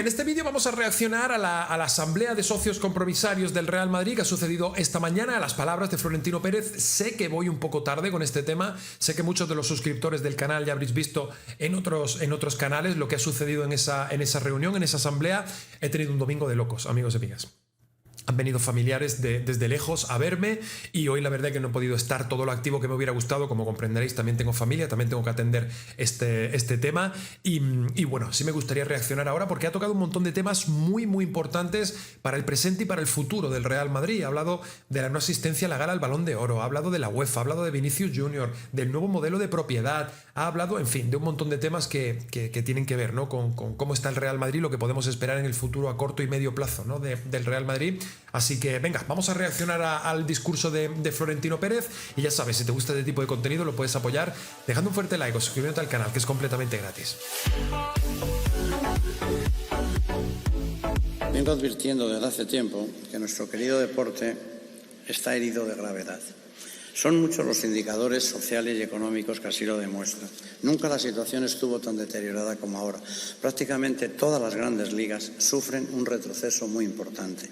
En este vídeo vamos a reaccionar a la asamblea de socios compromisarios del Real Madrid que ha sucedido esta mañana, a las palabras de Florentino Pérez. Sé que voy un poco tarde con este tema, sé que muchos de los suscriptores del canal ya habréis visto en otros canales lo que ha sucedido en esa reunión, en esa asamblea. He tenido un domingo de locos, amigos y amigas. Han venido familiares desde lejos a verme y hoy la verdad es que no he podido estar todo lo activo que me hubiera gustado. Como comprenderéis, también tengo familia, también tengo que atender este tema y bueno, sí me gustaría reaccionar ahora porque ha tocado un montón de temas muy importantes para el presente y para el futuro del Real Madrid. Ha hablado de la no asistencia a la gala al Balón de Oro, ha hablado de la UEFA, ha hablado de Vinicius Junior, del nuevo modelo de propiedad, ha hablado, en fin, de un montón de temas que tienen que ver, ¿no?, con cómo está el Real Madrid, lo que podemos esperar en el futuro a corto y medio plazo, ¿no?, del Real Madrid. Así que venga, vamos a reaccionar al discurso de Florentino Pérez y ya sabes, si te gusta este tipo de contenido lo puedes apoyar dejando un fuerte like o suscribiéndote al canal, que es completamente gratis. Vengo advirtiendo desde hace tiempo que nuestro querido deporte está herido de gravedad. Son muchos los indicadores sociales y económicos que así lo demuestran. Nunca la situación estuvo tan deteriorada como ahora. Prácticamente todas las grandes ligas sufren un retroceso muy importante.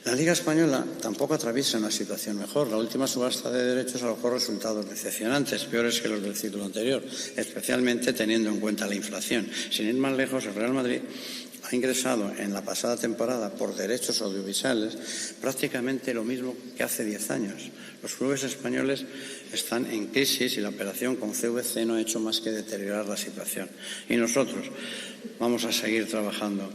La Liga Española tampoco atraviesa una situación mejor. La última subasta de derechos arrojó resultados decepcionantes, peores que los del ciclo anterior, especialmente teniendo en cuenta la inflación. Sin ir más lejos, el Real Madrid ha ingresado en la pasada temporada por derechos audiovisuales prácticamente lo mismo que hace 10 años. Los clubes españoles están en crisis y la operación con CVC no ha hecho más que deteriorar la situación. Y nosotros vamos a seguir trabajando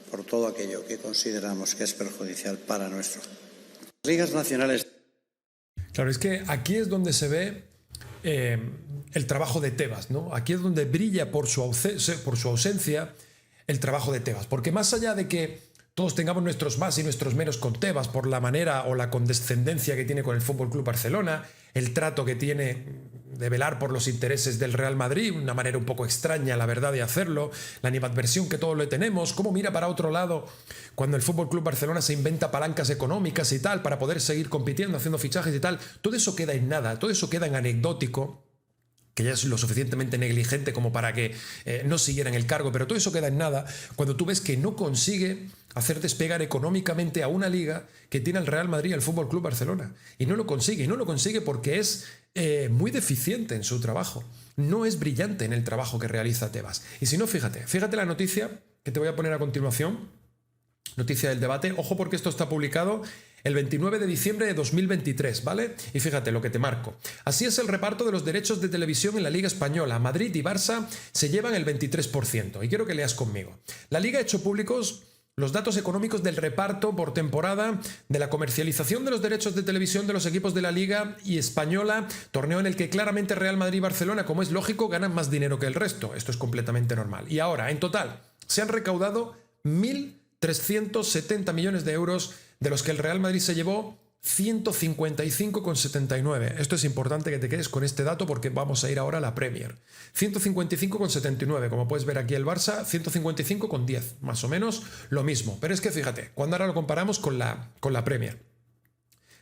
por todo aquello que consideramos que es perjudicial para nuestro. Las ligas nacionales. Claro, es que aquí es donde se ve el trabajo de Tebas, ¿no? Aquí es donde brilla por su ausencia el trabajo de Tebas, porque más allá de que todos tengamos nuestros más y nuestros menos con Tebas por la manera o la condescendencia que tiene con el Fútbol Club Barcelona, el trato que tiene de velar por los intereses del Real Madrid, una manera un poco extraña, la verdad, de hacerlo, la animadversión que todos le tenemos, cómo mira para otro lado cuando el Fútbol Club Barcelona se inventa palancas económicas y tal para poder seguir compitiendo, haciendo fichajes y tal. Todo eso queda en nada, todo eso queda en anecdótico, que ya es lo suficientemente negligente como para que no siguieran el cargo, pero todo eso queda en nada cuando tú ves que no consigue hacer despegar económicamente a una liga que tiene el Real Madrid y el Fútbol Club Barcelona. Y no lo consigue porque es muy deficiente en su trabajo. No es brillante en el trabajo que realiza Tebas. Y si no, fíjate la noticia que te voy a poner a continuación, noticia del debate. Ojo, porque esto está publicado el 29 de diciembre de 2023, ¿vale? Y fíjate lo que te marco. Así es el reparto de los derechos de televisión en la Liga Española. Madrid y Barça se llevan el 23%. Y quiero que leas conmigo. La Liga ha hecho públicos los datos económicos del reparto por temporada de la comercialización de los derechos de televisión de los equipos de la Liga y Española, torneo en el que claramente Real Madrid y Barcelona, como es lógico, ganan más dinero que el resto. Esto es completamente normal. Y ahora, en total, se han recaudado 1.370 millones de euros, de los que el Real Madrid se llevó 155,79. Esto es importante que te quedes con este dato porque vamos a ir ahora a la Premier. 155,79. Como puedes ver aquí el Barça, 155,10. Más o menos lo mismo. Pero es que fíjate, cuando ahora lo comparamos con la Premier.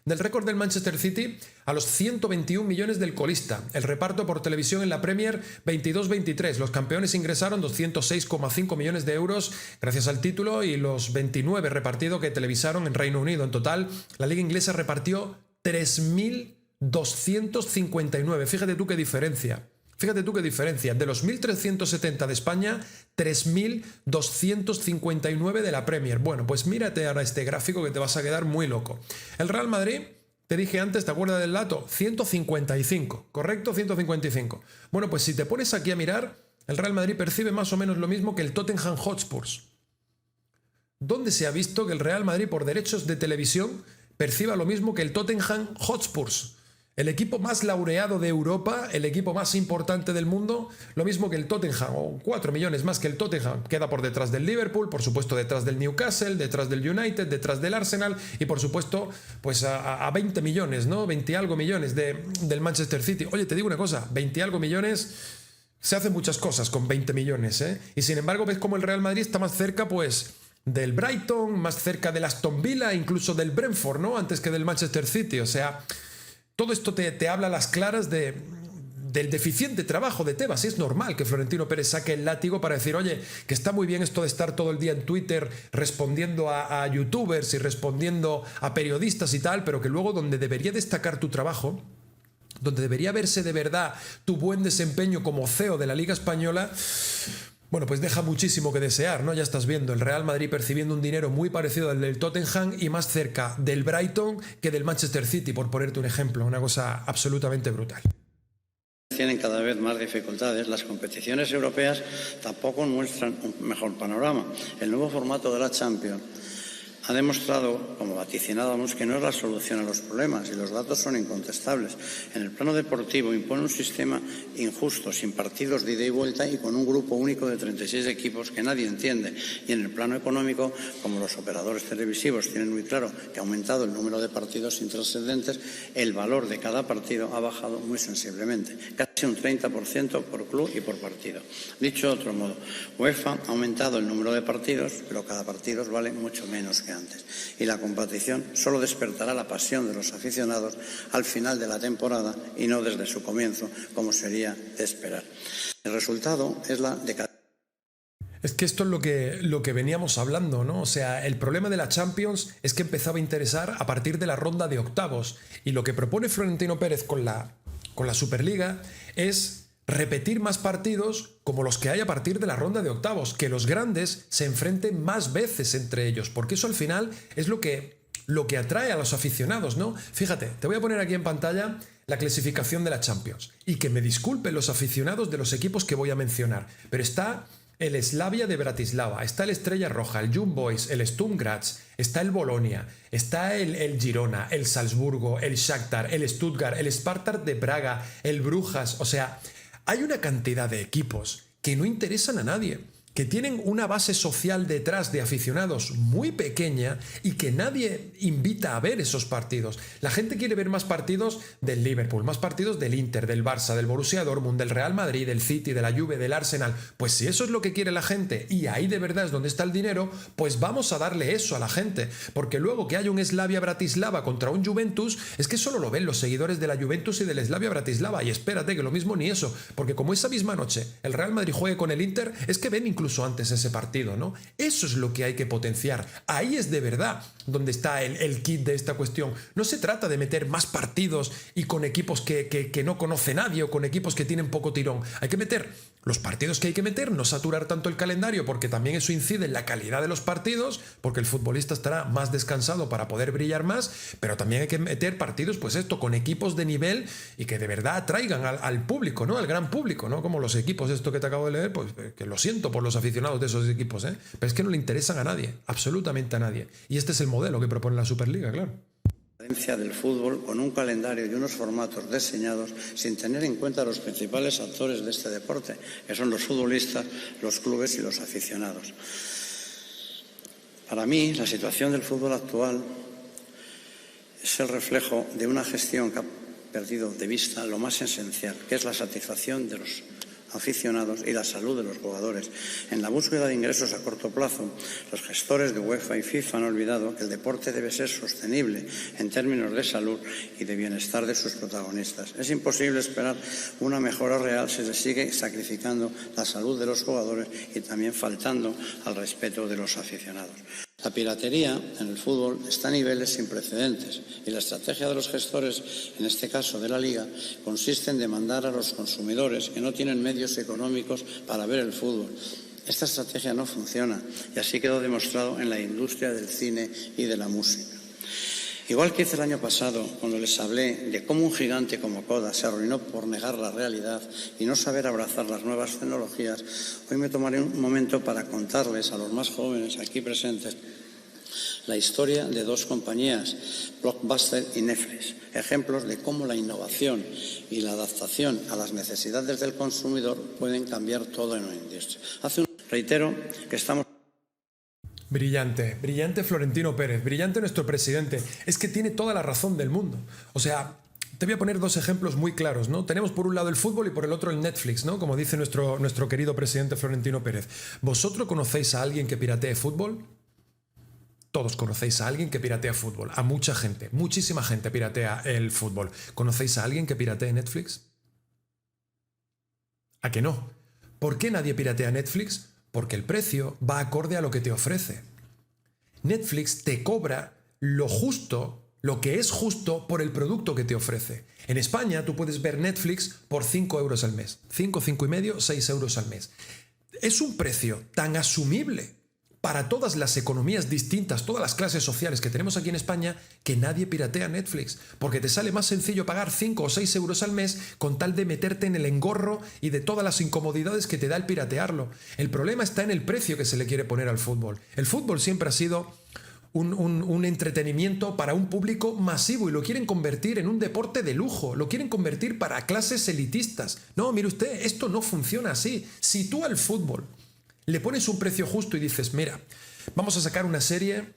Del récord del Manchester City a los 121 millones del colista. El reparto por televisión en la Premier 22-23. Los campeones ingresaron 206,5 millones de euros gracias al título y los 29 repartido que televisaron en Reino Unido. En total, la liga inglesa repartió 3.259. Fíjate tú qué diferencia. Fíjate tú qué diferencia. De los 1.370 de España, 3.259 de la Premier. Bueno, pues mírate ahora este gráfico que te vas a quedar muy loco. El Real Madrid, te dije antes, ¿te acuerdas del dato? 155, ¿correcto? 155. Bueno, pues si te pones aquí a mirar, el Real Madrid percibe más o menos lo mismo que el Tottenham Hotspur. ¿Dónde se ha visto que el Real Madrid por derechos de televisión perciba lo mismo que el Tottenham Hotspur? El equipo más laureado de Europa, el equipo más importante del mundo, lo mismo que el Tottenham, o 4 millones más que el Tottenham, queda por detrás del Liverpool, por supuesto detrás del Newcastle, detrás del United, detrás del Arsenal y por supuesto pues a 20 millones, ¿no? 20 y algo millones del Manchester City. Oye, te digo una cosa, 20 y algo millones, se hacen muchas cosas con 20 millones, ¿eh? Y sin embargo ves como el Real Madrid está más cerca, pues, del Brighton, más cerca del Aston Villa, incluso del Brentford, ¿no? Antes que del Manchester City, o sea, todo esto te habla a las claras de del deficiente trabajo de Tebas. Es normal que Florentino Pérez saque el látigo para decir, oye, que está muy bien esto de estar todo el día en Twitter respondiendo a youtubers y respondiendo a periodistas y tal, pero que luego donde debería destacar tu trabajo, donde debería verse de verdad tu buen desempeño como CEO de la Liga Española, bueno, pues deja muchísimo que desear, ¿no? Ya estás viendo el Real Madrid percibiendo un dinero muy parecido al del Tottenham y más cerca del Brighton que del Manchester City, por ponerte un ejemplo, una cosa absolutamente brutal. Tienen cada vez más dificultades. Las competiciones europeas tampoco muestran un mejor panorama. El nuevo formato de la Champions ha demostrado, como vaticinábamos, que no es la solución a los problemas y los datos son incontestables. En el plano deportivo impone un sistema injusto, sin partidos de ida y vuelta y con un grupo único de 36 equipos que nadie entiende. Y en el plano económico, como los operadores televisivos tienen muy claro que ha aumentado el número de partidos intrascendentes, el valor de cada partido ha bajado muy sensiblemente, casi un 30% por club y por partido. Dicho de otro modo, UEFA ha aumentado el número de partidos, pero cada partido vale mucho menos que antes. Y la competición solo despertará la pasión de los aficionados al final de la temporada y no desde su comienzo, como sería de esperar. El resultado es la decadencia. Es que esto es lo que veníamos hablando, ¿no? O sea, el problema de la Champions es que empezaba a interesar a partir de la ronda de octavos. Y lo que propone Florentino Pérez con la Superliga es repetir más partidos como los que hay a partir de la ronda de octavos, que los grandes se enfrenten más veces entre ellos, porque eso al final es lo que atrae a los aficionados, ¿no? Fíjate, te voy a poner aquí en pantalla la clasificación de la Champions y que me disculpen los aficionados de los equipos que voy a mencionar, pero está el Slavia de Bratislava, está el Estrella Roja, el Young Boys, el Sturm Graz, está el Bolonia, está el Girona, el Salzburgo, el Shakhtar, el Stuttgart, el Spartak de Praga, el Brujas, o sea, hay una cantidad de equipos que no interesan a nadie, que tienen una base social detrás de aficionados muy pequeña y que nadie invita a ver esos partidos. La gente quiere ver más partidos del Liverpool, más partidos del Inter, del Barça, del Borussia Dortmund, del Real Madrid, del City, de la Juve, del Arsenal. Pues si eso es lo que quiere la gente y ahí de verdad es donde está el dinero, pues vamos a darle eso a la gente. Porque luego que haya un Slavia Bratislava contra un Juventus, es que solo lo ven los seguidores de la Juventus y del Slavia Bratislava. Y espérate que lo mismo ni eso, porque como esa misma noche el Real Madrid juegue con el Inter, es que ven incluso antes ese partido, ¿no? Eso es lo que hay que potenciar. Ahí es de verdad donde está el kit de esta cuestión. No se trata de meter más partidos y con equipos que no conoce nadie o con equipos que tienen poco tirón. Hay que meter los partidos que hay que meter, no saturar tanto el calendario porque también eso incide en la calidad de los partidos, porque el futbolista estará más descansado para poder brillar más, pero también hay que meter partidos, pues esto, con equipos de nivel y que de verdad atraigan al público, ¿no? Al gran público, ¿no? Como los equipos, esto que te acabo de leer, pues que lo siento por los aficionados de esos equipos, ¿eh? Pero es que no le interesan a nadie, absolutamente a nadie. Y este es el modelo que propone la Superliga, claro. Del fútbol con un calendario y unos formatos diseñados sin tener en cuenta a los principales actores de este deporte, que son los futbolistas, los clubes y los aficionados. Para mí, la situación del fútbol actual es el reflejo de una gestión que ha perdido de vista lo más esencial, que es la satisfacción de los aficionados y la salud de los jugadores. En la búsqueda de ingresos a corto plazo, los gestores de UEFA y FIFA han olvidado que el deporte debe ser sostenible en términos de salud y de bienestar de sus protagonistas. Es imposible esperar una mejora real si se sigue sacrificando la salud de los jugadores y también faltando al respeto de los aficionados. La piratería en el fútbol está a niveles sin precedentes y la estrategia de los gestores, en este caso de la Liga, consiste en demandar a los consumidores que no tienen medios económicos para ver el fútbol. Esta estrategia no funciona y así quedó demostrado en la industria del cine y de la música. Igual que hice el año pasado, cuando les hablé de cómo un gigante como Kodak se arruinó por negar la realidad y no saber abrazar las nuevas tecnologías, hoy me tomaré un momento para contarles a los más jóvenes aquí presentes la historia de dos compañías, Blockbuster y Netflix, ejemplos de cómo la innovación y la adaptación a las necesidades del consumidor pueden cambiar todo en una industria. Reitero que estamos... Brillante, brillante Florentino Pérez, brillante nuestro presidente. Es que tiene toda la razón del mundo. O sea, te voy a poner dos ejemplos muy claros, ¿no? Tenemos por un lado el fútbol y por el otro el Netflix, ¿no? Como dice nuestro querido presidente Florentino Pérez. ¿Vosotros conocéis a alguien que piratee fútbol? Todos conocéis a alguien que piratea fútbol. A mucha gente, muchísima gente piratea el fútbol. ¿Conocéis a alguien que piratee Netflix? ¿A que no? ¿Por qué nadie piratea Netflix? Porque el precio va acorde a lo que te ofrece. Netflix te cobra lo justo, lo que es justo por el producto que te ofrece. En España tú puedes ver Netflix por 5 euros al mes. 5, 5,5, 6 euros al mes. Es un precio tan asumible para todas las economías distintas, todas las clases sociales que tenemos aquí en España, que nadie piratea Netflix, porque te sale más sencillo pagar 5 o 6 euros al mes con tal de meterte en el engorro y de todas las incomodidades que te da el piratearlo. El problema está en el precio que se le quiere poner al fútbol. El fútbol siempre ha sido un entretenimiento para un público masivo y lo quieren convertir en un deporte de lujo, lo quieren convertir para clases elitistas. No, mire usted, esto no funciona así. Si tú al fútbol le pones un precio justo y dices, mira, vamos a sacar una serie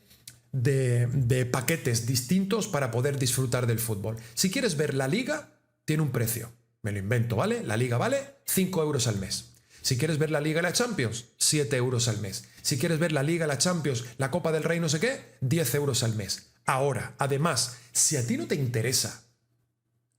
de paquetes distintos para poder disfrutar del fútbol. Si quieres ver la Liga, tiene un precio. Me lo invento, ¿vale? La Liga vale 5 euros al mes. Si quieres ver la Liga y la Champions, 7 euros al mes. Si quieres ver la Liga, la Champions, la Copa del Rey, no sé qué, 10 euros al mes. Ahora, además, si a ti no te interesa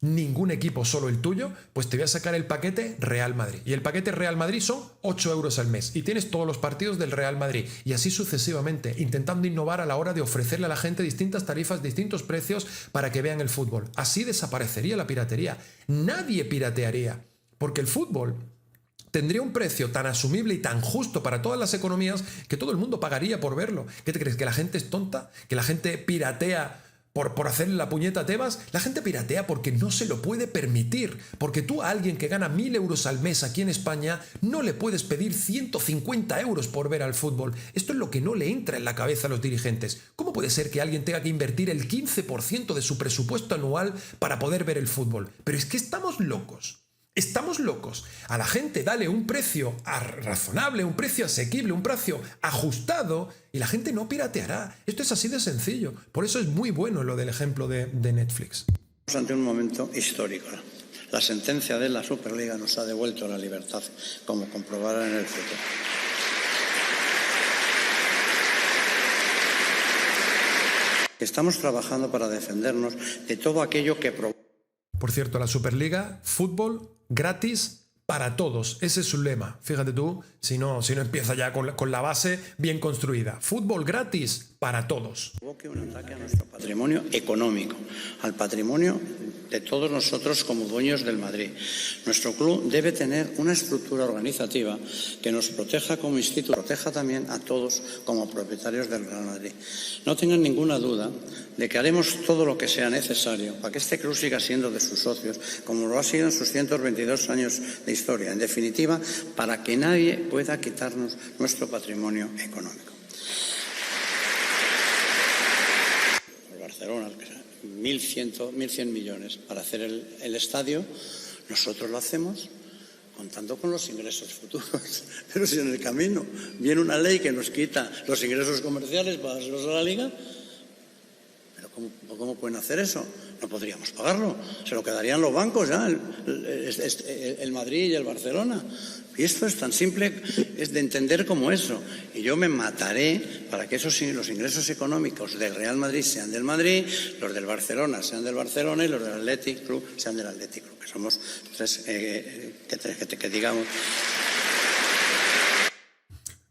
ningún equipo, solo el tuyo, pues te voy a sacar el paquete Real Madrid. Y el paquete Real Madrid son 8 euros al mes. Y tienes todos los partidos del Real Madrid. Y así sucesivamente, intentando innovar a la hora de ofrecerle a la gente distintas tarifas, distintos precios para que vean el fútbol. Así desaparecería la piratería. Nadie piratearía. Porque el fútbol tendría un precio tan asumible y tan justo para todas las economías que todo el mundo pagaría por verlo. ¿Qué te crees? ¿Que la gente es tonta? ¿Que la gente piratea por hacerle la puñeta a Tebas? La gente piratea porque no se lo puede permitir. Porque tú a alguien que gana 1.000 euros al mes aquí en España no le puedes pedir 150 euros por ver al fútbol. Esto es lo que no le entra en la cabeza a los dirigentes. ¿Cómo puede ser que alguien tenga que invertir el 15% de su presupuesto anual para poder ver el fútbol? Pero es que estamos locos. Estamos locos. A la gente dale un precio razonable, un precio asequible, un precio ajustado y la gente no pirateará. Esto es así de sencillo. Por eso es muy bueno lo del ejemplo de Netflix. Estamos ante un momento histórico. La sentencia de la Superliga nos ha devuelto la libertad, como comprobarán en el futuro. Estamos trabajando para defendernos de todo aquello que provoca. Por cierto, la Superliga, fútbol gratis para todos. Ese es su lema. Fíjate tú, si no empieza ya con la base bien construida. Fútbol gratis para todos. Provoque un ataque a nuestro patrimonio económico, al patrimonio de todos nosotros como dueños del Madrid. Nuestro club debe tener una estructura organizativa que nos proteja como instituto, proteja también a todos como propietarios del Real Madrid. No tengan ninguna duda de que haremos todo lo que sea necesario para que este club siga siendo de sus socios, como lo ha sido en sus 122 años de historia. En definitiva, para que nadie pueda quitarnos nuestro patrimonio económico. El Barcelona, 1.100 millones para hacer el estadio, nosotros lo hacemos contando con los ingresos futuros. Pero si en el camino viene una ley que nos quita los ingresos comerciales para darlos a la Liga, ¿cómo pueden hacer eso? No podríamos pagarlo. Se lo quedarían los bancos ya, el Madrid y el Barcelona. Y esto es tan simple, es de entender como eso. Y yo me mataré para que los ingresos económicos del Real Madrid sean del Madrid, los del Barcelona sean del Barcelona y los del Athletic Club sean del Athletic Club, que somos tres, que digamos.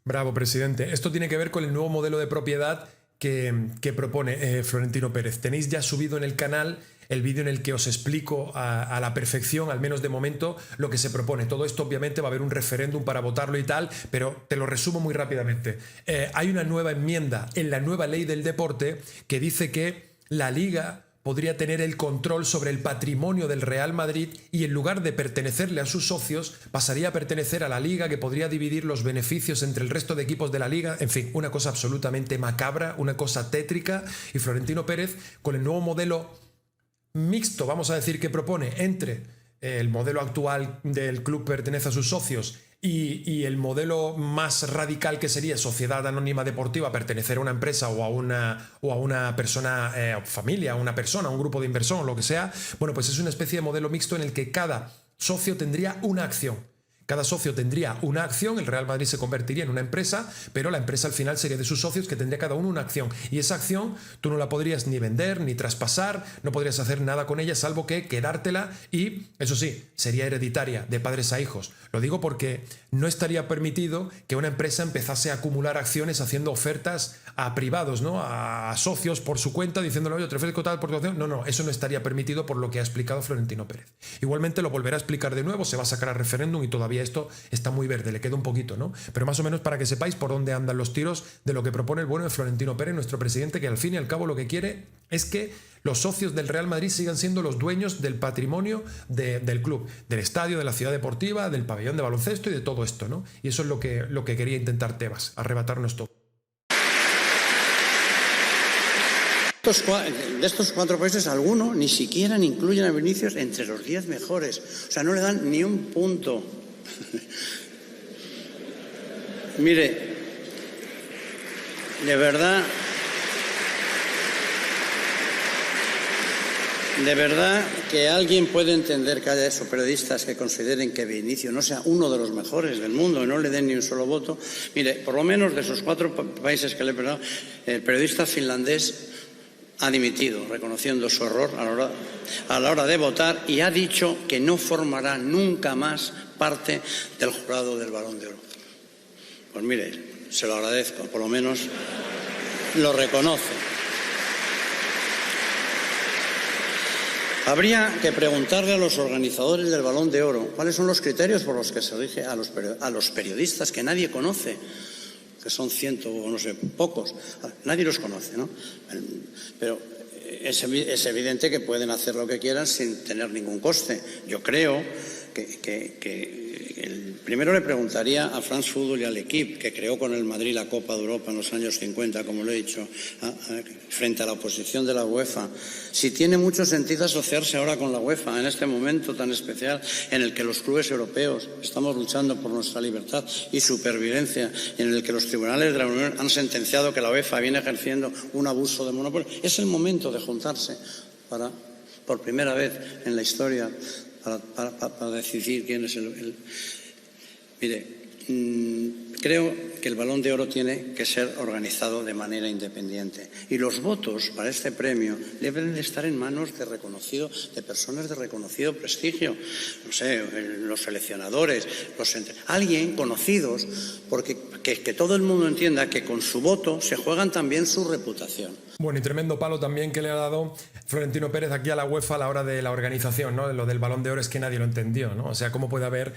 Bravo, presidente. Esto tiene que ver con el nuevo modelo de propiedad que propone Florentino Pérez. Tenéis ya subido en el canal el vídeo en el que os explico a la perfección, al menos de momento, lo que se propone. Todo esto obviamente va a haber un referéndum para votarlo y tal, pero te lo resumo muy rápidamente. Hay una nueva enmienda en la nueva ley del deporte que dice que la Liga podría tener el control sobre el patrimonio del Real Madrid y en lugar de pertenecerle a sus socios, pasaría a pertenecer a la Liga, que podría dividir los beneficios entre el resto de equipos de la Liga. En fin, una cosa absolutamente macabra, una cosa tétrica. Y Florentino Pérez, con el nuevo modelo mixto, vamos a decir, que propone entre el modelo actual del club pertenece a sus socios y el modelo más radical, que sería sociedad anónima deportiva, pertenecer a una empresa o a una persona, familia, a una persona, a un grupo de inversión o lo que sea, bueno, pues es una especie de modelo mixto en el que cada socio tendría una acción. Cada socio tendría una acción, el Real Madrid se convertiría en una empresa, pero la empresa al final sería de sus socios, que tendría cada uno una acción. Y esa acción tú no la podrías ni vender, ni traspasar, no podrías hacer nada con ella, salvo que quedártela y, eso sí, sería hereditaria de padres a hijos. Lo digo porque no estaría permitido que una empresa empezase a acumular acciones haciendo ofertas a privados, ¿no? A socios por su cuenta, diciéndole, oye, te ofrezco tal por tu acción. No, eso no estaría permitido por lo que ha explicado Florentino Pérez. Igualmente lo volverá a explicar de nuevo, se va a sacar a referéndum y todavía esto está muy verde, le queda un poquito, ¿no? Pero más o menos para que sepáis por dónde andan los tiros de lo que propone el bueno de Florentino Pérez, nuestro presidente, que al fin y al cabo lo que quiere es que los socios del Real Madrid sigan siendo los dueños del patrimonio del club, del estadio, de la ciudad deportiva, del pabellón de baloncesto y de todo esto, ¿no? Y eso es lo que quería intentar Tebas, arrebatarnos todo. De estos 4 países, alguno ni siquiera incluyen a Vinicius entre los 10 mejores. O sea, no le dan ni un punto. Mire, de verdad que alguien puede entender que haya esos periodistas que consideren que Vinicius no sea uno de los mejores del mundo y no le den ni un solo voto. Mire, por lo menos de esos 4 países que le he hablado, el periodista finlandés ha dimitido, reconociendo su error a la hora de votar, y ha dicho que no formará nunca más parte del jurado del Balón de Oro. Pues mire, se lo agradezco, por lo menos lo reconoce. Habría que preguntarle a los organizadores del Balón de Oro cuáles son los criterios por los que se elige a los periodistas que nadie conoce, que son 100 o no sé, pocos. Nadie los conoce, ¿no? Pero es evidente que pueden hacer lo que quieran sin tener ningún coste. Yo creo primero le preguntaría a France Football y al equipo que creó con el Madrid la Copa de Europa en los años 50, como lo he dicho, frente a la oposición de la UEFA, si tiene mucho sentido asociarse ahora con la UEFA en este momento tan especial en el que los clubes europeos estamos luchando por nuestra libertad y supervivencia, y en el que los tribunales de la Unión han sentenciado que la UEFA viene ejerciendo un abuso de monopolio. Es el momento de juntarse para, por primera vez en la historia, para decidir quién es el... Mire, creo que el Balón de Oro tiene que ser organizado de manera independiente, y los votos para este premio deben de estar en manos de personas de reconocido prestigio, no sé, los seleccionadores, alguien conocidos, porque que todo el mundo entienda que con su voto se juegan también su reputación. Bueno, y tremendo palo también que le ha dado Florentino Pérez aquí a la UEFA a la hora de la organización, ¿no? Lo del Balón de Oro es que nadie lo entendió, ¿no? O sea, ¿cómo puede haber...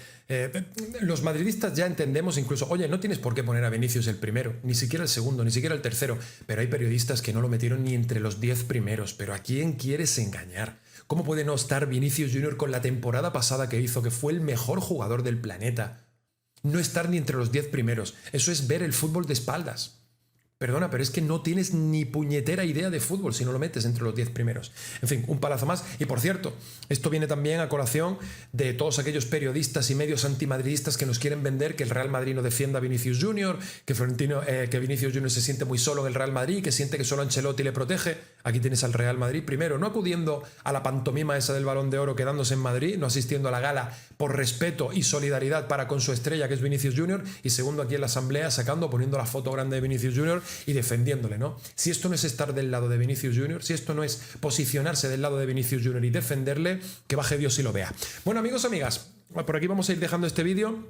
los madridistas ya entendemos incluso, oye, no tienes por qué poner a Vinicius el primero, ni siquiera el segundo, ni siquiera el tercero, pero hay periodistas que no lo metieron ni entre los 10 primeros. ¿Pero a quién quieres engañar? ¿Cómo puede no estar Vinicius Junior con la temporada pasada que hizo, que fue el mejor jugador del planeta? No estar ni entre los 10 primeros. Eso es ver el fútbol de espaldas. Perdona, pero es que no tienes ni puñetera idea de fútbol si no lo metes entre los 10 primeros. En fin, un palazo más. Y por cierto, esto viene también a colación de todos aquellos periodistas y medios antimadridistas que nos quieren vender que el Real Madrid no defienda a Vinicius Junior, que Vinicius Junior se siente muy solo en el Real Madrid, que siente que solo Ancelotti le protege. Aquí tienes al Real Madrid primero, no acudiendo a la pantomima esa del Balón de Oro, quedándose en Madrid, no asistiendo a la gala por respeto y solidaridad para con su estrella, que es Vinicius Junior, y segundo aquí en la asamblea poniendo la foto grande de Vinicius Junior y defendiéndole, ¿no? Si esto no es estar del lado de Vinicius Junior, si esto no es posicionarse del lado de Vinicius Junior y defenderle, que baje Dios y lo vea. Bueno, amigos, amigas, por aquí vamos a ir dejando este vídeo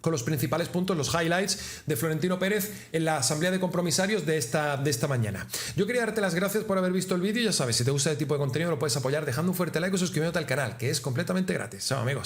con los principales puntos, los highlights de Florentino Pérez en la asamblea de compromisarios de esta mañana. Yo quería darte las gracias por haber visto el vídeo. Ya sabes, si te gusta este tipo de contenido lo puedes apoyar dejando un fuerte like o suscribiéndote al canal, que es completamente gratis. Chao, amigos.